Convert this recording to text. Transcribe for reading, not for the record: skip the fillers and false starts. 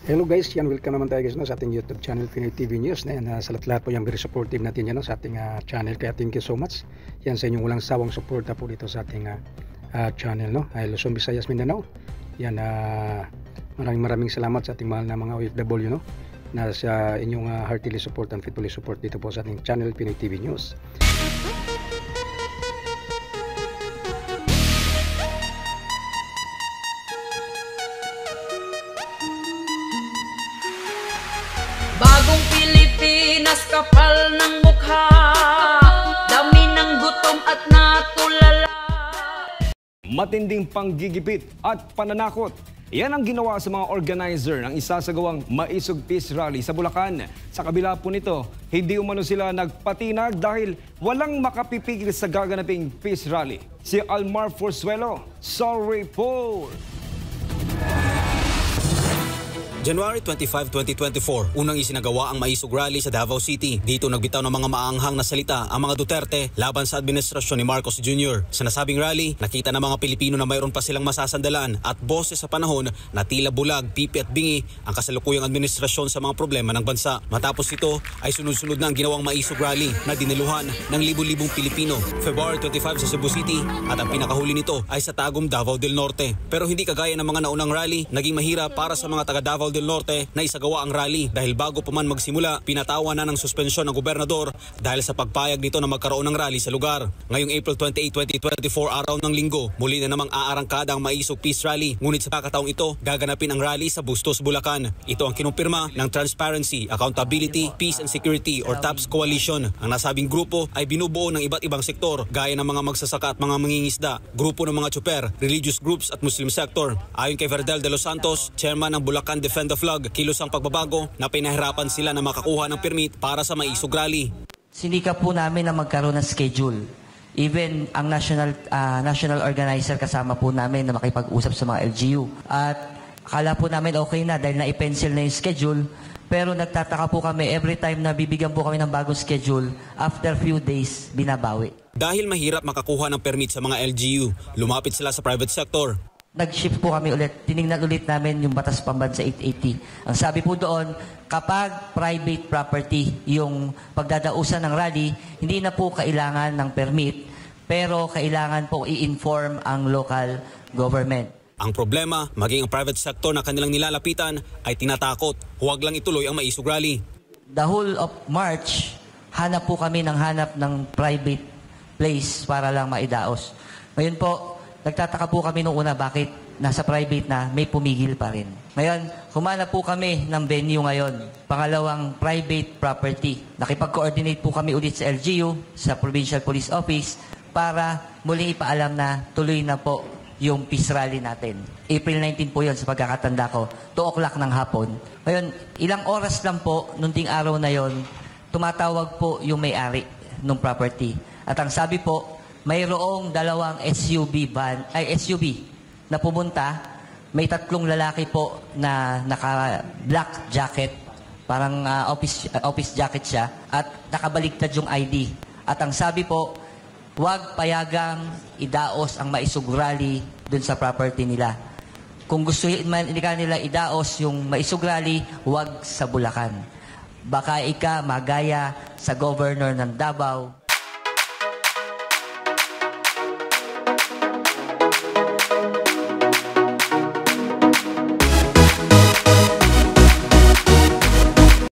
Hello guys, yan, welcome naman tayo guys no, sa ating YouTube channel Pinoy TV News na yan. Sa lahat po yung very supportive natin yan no, sa ating channel, kaya thank you so much yan sa inyong walang sawang suporta po dito sa ating channel no. Luzon, Visayas, Mindanao yan, maraming salamat sa ating mahal na mga OFW no, na sa inyong heartily support and faithfully support dito po sa ating channel Pinoy TV News. Bagong Pilipinas, kapal ng mukha, dami ng gutom at natulala. Matinding panggigipit at pananakot. Yan ang ginawa sa mga organizer ng isasagawang Maisog Peace Rally sa Bulacan. Sa kabila po nito, hindi umano sila nagpatinag dahil walang makapipigil sa gaganaping Peace Rally. Si Almar Forzuelo, sorry po! January 25, 2024, unang isinagawa ang Maisog Rally sa Davao City. Dito nagbitaw ng mga maanghang na salita ang mga Duterte laban sa administrasyon ni Marcos Jr. Sa nasabing rally, nakita ng mga Pilipino na mayroon pa silang masasandalan at boses sa panahon na tila bulag, pipi at bingi ang kasalukuyang administrasyon sa mga problema ng bansa. Matapos ito ay sunod-sunod na ang ginawang Maisog Rally na diniluhan ng libu-libong Pilipino. February 25 sa Cebu City at ang pinakahuli nito ay sa Tagum, Davao del Norte. Pero hindi kagaya ng mga naunang rally, naging mahirap para sa mga taga Davao del Norte na isagawa ang rally dahil bago pa man magsimula, pinatawan na ng suspensyon ng gobernador dahil sa pagpayag nito na magkaroon ng rally sa lugar. Ngayong April 28, 2024, araw ng linggo, muli na namang aarangkada ang Maisog Peace Rally. Ngunit sa kakataong ito, gaganapin ang rally sa Bustos, Bulacan. Ito ang kinumpirma ng Transparency, Accountability, Peace and Security or TAPS Coalition. Ang nasabing grupo ay binubuo ng iba't ibang sektor gaya ng mga magsasaka at mga mangingisda, grupo ng mga tsuper, religious groups at Muslim sector. Ayon kay Verdel de los Santos, chairman ng Bulacan Defend the Flag, kilos ang pagbabago na pinahirapan sila na makakuha ng permit para sa Maisog Rally. Sinikap po namin na magkaroon ng schedule. Even ang national organizer kasama po namin na makipag-usap sa mga LGU. At akala po namin okay na dahil na-pencil na yung schedule. Pero nagtataka po kami every time na bibigyan po kami ng bagong schedule, after few days, binabawi. Dahil mahirap makakuha ng permit sa mga LGU, lumapit sila sa private sector. Nag-shift po kami ulit. Tiningnan ulit namin yung Batas Pambansa 880. Ang sabi po doon, kapag private property yung pagdadausan ng rally, hindi na po kailangan ng permit, pero kailangan po i-inform ang local government. Ang problema, maging ang private sector na kanilang nilalapitan ay tinatakot. Huwag lang ituloy ang Maisog Rally. The whole of March, hanap po kami ng private place para lang maidaos. Ngayon po, nagtataka po kami noong una bakit nasa private na may pumigil pa rin. Ngayon, humanap po kami ng venue ngayon. Pangalawang private property. Nakipag-coordinate po kami ulit sa LGU, sa Provincial Police Office, para muling ipaalam na tuloy na po yung peace rally natin. April 19 po yun sa pagkakatanda ko, 2 o'clock ng hapon. Ngayon, ilang oras lang po, nung ting araw na yon, tumatawag po yung may-ari ng property. At ang sabi po, mayroong dalawang SUV na pumunta. May 3 lalaki po na naka-black jacket, parang office jacket siya, at nakabaligtad yung ID. At ang sabi po, huwag payagang idaos ang Maisog Rally dun sa property nila. Kung gusto nila idaos yung Maisog Rally, huwag sa Bulacan. Baka magaya sa governor ng Davao.